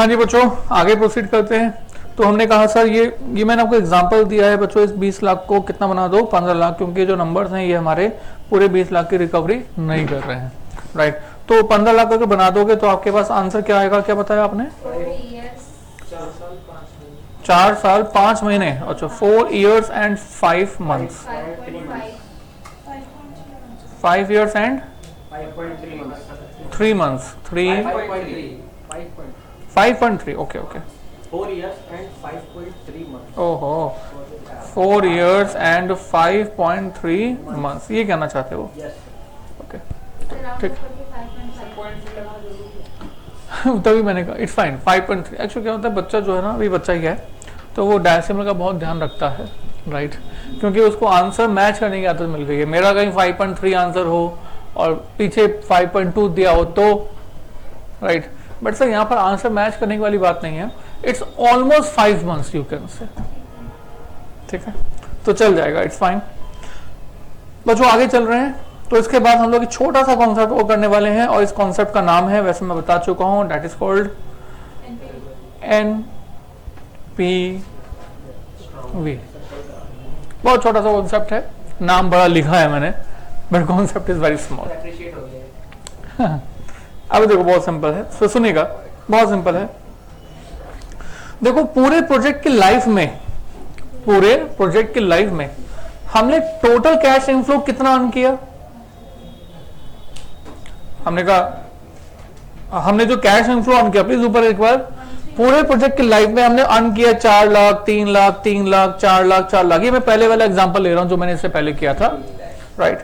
हाँ जी बच्चों, आगे प्रोसीड करते हैं। तो हमने कहा सर ये मैंने आपको एग्जांपल दिया है बच्चों, इस 20 लाख को कितना बना दो, 15 लाख, क्योंकि जो नंबर्स हैं ये हमारे पूरे 20 लाख की रिकवरी नहीं कर रहे हैं, राइट। तो 15 लाख अगर बना दोगे तो आपके पास आंसर क्या आएगा, क्या बताया आपने? 4 साल 5 महीने। अच्छा, 4 years and 5 months, 5 years and 3 months, 5.3, okay okay. 4 years and 5.3 months। ओहो, 4 years and 5.3 months, ये कहना चाहते हो? ओके, ठीक। तभी मैंने कहा इट्स फाइन। 5.3 एक्चुअली क्या होता है, बच्चा जो है ना, अभी बच्चा ही है, तो वो डेसिमल का बहुत ध्यान रखता है, राइट, क्योंकि उसको आंसर मैच करने की आदत मिल गई है। मेरा कहीं 5.3 आंसर हो और पीछे 5.2 दिया हो तो, राइट, बट सर यहाँ पर आंसर मैच करने की वाली बात नहीं है। It's almost 5 months you can say, ठीक है, तो चल जाएगा, इट्स फाइन। बच्चों आगे चल रहे हैं। तो इसके बाद हम लोग एक छोटा सा कॉन्सेप्ट वो करने वाले हैं, और इस कॉन्सेप्ट का नाम है, वैसे मैं बता चुका हूं, दैट इज कॉल्ड NPV। बहुत छोटा सा कॉन्सेप्ट है, नाम बड़ा लिखा है मैंने, but concept is very small. अब देखो बहुत सिंपल है, तो सुनिएगा, बहुत सिंपल है। देखो पूरे प्रोजेक्ट की लाइफ में हमने टोटल कैश इनफ्लो कितना अर्न किया? हमने कहा हमने जो कैश इनफ्लो अर्न किया, प्लीज ऊपर एक बार, पूरे प्रोजेक्ट की लाइफ में हमने अर्न किया 4 लाख, 3 लाख, 3 लाख, 4 लाख, 4 लाख। ये मैं पहले वाला एग्जांपल ले रहा हूं जो मैंने इससे पहले किया था, राइट।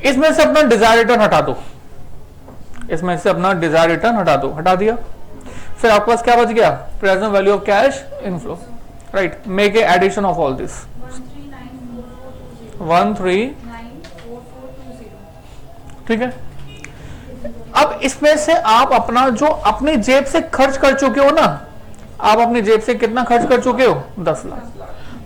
इसमें से अपना डिजायर रिटर्न हटा दो, इसमें से अपना डिजायर रिटर्न हटा दो, हटा दिया, फिर आपके पास क्या बच गया? Present value of cash inflow, right. Make a addition of all this, 1394,420, ठीक है। अब इसमें से आप अपना जो अपनी जेब से खर्च कर चुके हो ना, आप अपनी जेब से कितना खर्च कर चुके हो? 10 लाख।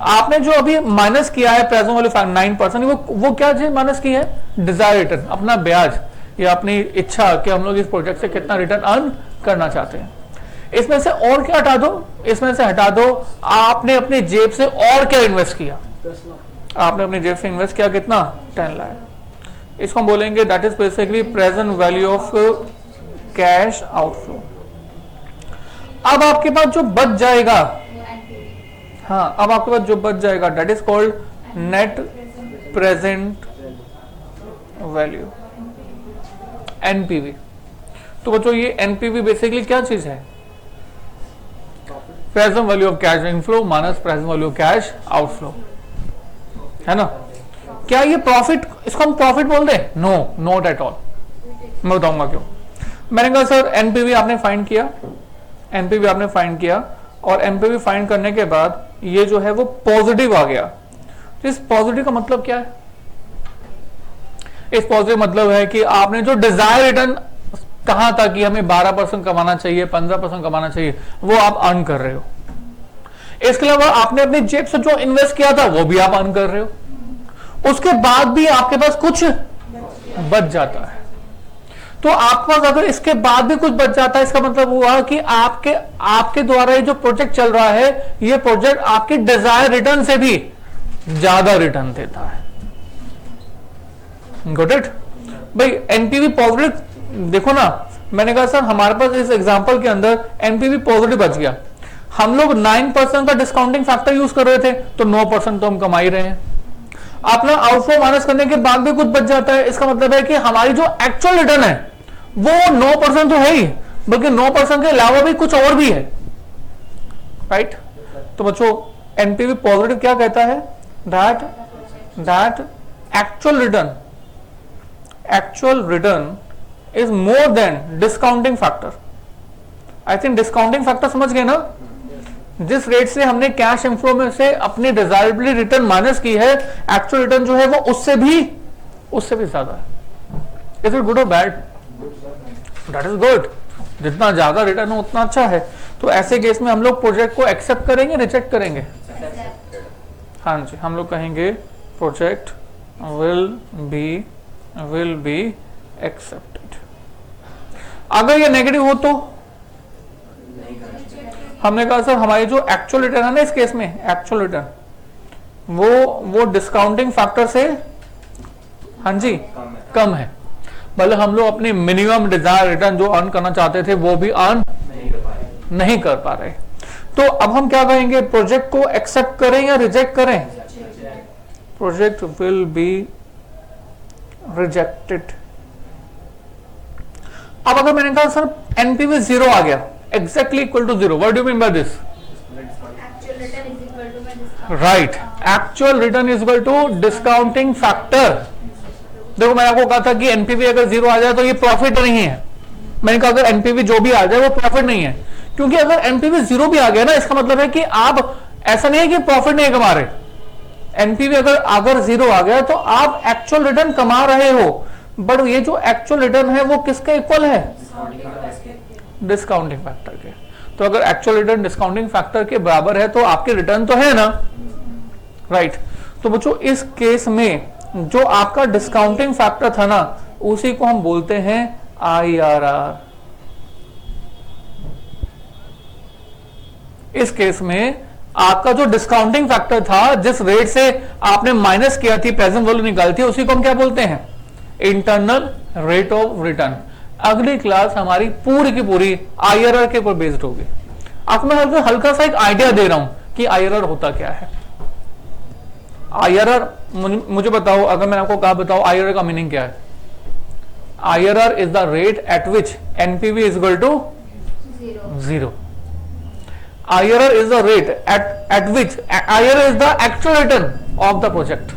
आपने जो अभी माइनस किया है प्रेजेंट वैल्यू 9%, वो क्या चीज माइनस की है? डिजायर रिटर्न, अपना ब्याज या अपनी इच्छा कि हम लोग इस प्रोजेक्ट से कितना रिटर्न अर्न करना चाहते हैं। इसमें से और क्या हटा दो? इसमें से हटा दो आपने अपनी जेब से और क्या इन्वेस्ट किया। आपने अपनी जेब से इन्वेस्ट किया कितना? 10 लाख। इसको हम बोलेंगे that is basically present value of cash outflow. अब आपके पास जो बच जाएगा, हाँ, अब आपके पास जो बच जाएगा that is called net present value, NPV. तो बच्चों ये एनपीवी बेसिकली क्या चीज है? Present value of cash inflow minus present value of cash outflow, है ना। क्या ये प्रॉफिट, इसको हम प्रॉफिट बोल दे? No, not at all. मैं बताऊंगा क्यों। मैंने कहा सर एनपीवी आपने फाइंड किया, एनपीवी आपने फाइंड किया, और एनपीवी फाइंड करने के बाद ये जो है वो पॉजिटिव आ गया। तो इस पॉजिटिव का मतलब क्या है? इस पॉजिटिव मतलब है कि आपने जो डिजायर रिटर्न कहा था कि हमें 12% कमाना चाहिए, 15% कमाना चाहिए, वो आप अर्न कर रहे हो। इसके अलावा आपने अपनी जेब से जो इन्वेस्ट किया था वो भी आप अर्न कर रहे हो। उसके बाद भी आपके पास कुछ बच जाता है। तो आपके पास अगर इसके बाद भी कुछ बच जाता है, इसका मतलब हुआ कि आपके द्वारा ये जो प्रोजेक्ट चल रहा है, ये प्रोजेक्ट आपकी डिजायर रिटर्न से भी ज्यादा रिटर्न देता है। Got it? भाई एनपीवी पॉजिटिव देखो ना, मैंने कहा सर हमारे पास इस एग्जांपल के अंदर एनपीवी पॉजिटिव बच गया। हम लोग 9% का डिस्काउंटिंग फैक्टर यूज कर रहे थे, तो 9% तो हम कमा ही रहे हैं। अपना आउटफ्लो माइनस करने के बाद भी कुछ बच जाता है, इसका मतलब है कि हमारी जो एक्चुअल रिटर्न है वो 9% तो है ही, बल्कि 9% के अलावा भी कुछ और भी है, राइट। तो बच्चों एनपीवी पॉजिटिव क्या कहता है? That actual return is more than discounting factor. I think discounting factor समझ गए ना? जिस रेट से हमने कैश इनफ्लो में से अपनी डिजायरेबल रिटर्न माइनस की है, एक्चुअल रिटर्न जो है वो उससे भी ज्यादा है। इज इट गुड और बैड? That is good. जितना ज्यादा रिटर्न हो उतना अच्छा है। तो ऐसे केस में हम लोग प्रोजेक्ट को एक्सेप्ट करेंगे, रिजेक्ट करेंगे? हाँ जी, हम लोग कहेंगे प्रोजेक्ट विल बी एक्सेप्टेड। अगर ये नेगेटिव हो तो हमने कहा सर हमारी जो एक्चुअल रिटर्न है ना इस केस में, एक्चुअल रिटर्न वो डिस्काउंटिंग फैक्टर से, हाँ जी, कम है। मतलब हम लोग अपनी मिनिमम डिजायर रिटर्न जो अर्न करना चाहते थे वो भी अर्न नहीं कर पा रहे। तो अब हम क्या करेंगे, प्रोजेक्ट को एक्सेप्ट करें या रिजेक्ट करें? Project will be rejected. अब अगर मैंने कहा सर एनपीवी 0 आ गया, exactly equal to 0, what do you mean by this? Right, actual return is equal to discounting factor. देखो मैंने आपको कहा था कि एनपीवी अगर 0 आ जाए तो ये प्रॉफिट नहीं है। मैंने कहा अगर एनपीवी जो भी आ जाए वो प्रॉफिट नहीं है, क्योंकि अगर एनपीवी 0 भी आ गया ना, इसका मतलब है कि आप, ऐसा नहीं है कि प्रॉफिट नहीं कमा रहे। एनपीवी अगर 0 आ गया तो आप एक्चुअल रिटर्न कमा रहे हो, बट ये जो एक्चुअल रिटर्न है वो किसके इक्वल है? डिस्काउंटिंग फैक्टर के। तो अगर एक्चुअल रिटर्न डिस्काउंटिंग फैक्टर के बराबर है तो आपकी रिटर्न तो है ना, राइट। तो बच्चों इस केस में जो आपका डिस्काउंटिंग फैक्टर था ना, उसी को हम बोलते हैं IRR। इस केस में आपका जो डिस्काउंटिंग फैक्टर था, जिस रेट से आपने माइनस किया थी, प्रेजेंट वैल्यू निकाली थी, उसी को हम क्या बोलते हैं? Internal rate of return. अगली क्लास हमारी पूरी की पूरी IRR के ऊपर बेस्ड होगी। आपको मैं हल्का सा एक आइडिया दे रहा हूं कि IRR होता क्या है। IRR मुझे बताओ, अगर मैंने आपको कहा बताओ IRR का मीनिंग क्या है? IRR is the rate at which NPV is equal to 0। IRR is the rate at which IRR is the actual return of the project।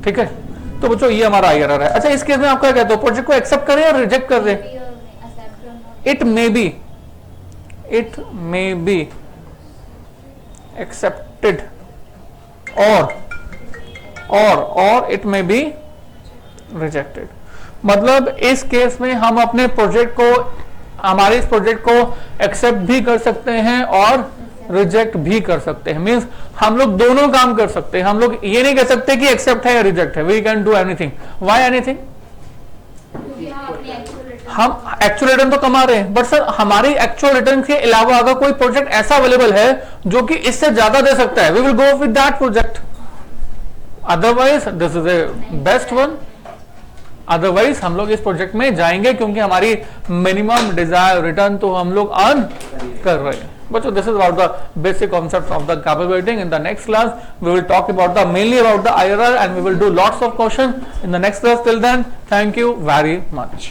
ठीक है, तो बच्चों ये हमारा IRR है। अच्छा इस केस में आप क्या कहते हो, प्रोजेक्ट को एक्सेप्ट करें या रिजेक्ट कर दें? इट मे बी एक्सेप्टेड और इट मे बी रिजेक्टेड। मतलब इस केस में हम अपने प्रोजेक्ट को, हमारे इस प्रोजेक्ट को एक्सेप्ट भी कर सकते हैं और रिजेक्ट भी कर सकते हैं। मींस हम लोग दोनों काम कर सकते हैं। हम लोग ये नहीं कह सकते कि एक्सेप्ट है या रिजेक्ट है। We can do anything. Why anything? हम एक्चुअल रिटर्न तो कमा रहे हैं, बट सर हमारी एक्चुअल रिटर्न के अलावा अगर कोई प्रोजेक्ट ऐसा अवेलेबल है जो कि इससे ज्यादा दे सकता है, we will go with that project. Otherwise this is a best one. Otherwise हम लोग इस प्रोजेक्ट में जाएंगे क्योंकि हमारी मिनिमम डिजायर रिटर्न तो हम लोग अर्न कर रहे हैं। बच्चों this is about the basic concept of the capital weighting. In the next class we will talk about the mainly about the IRR and we will do lots of question in the next class. Till then thank you very much.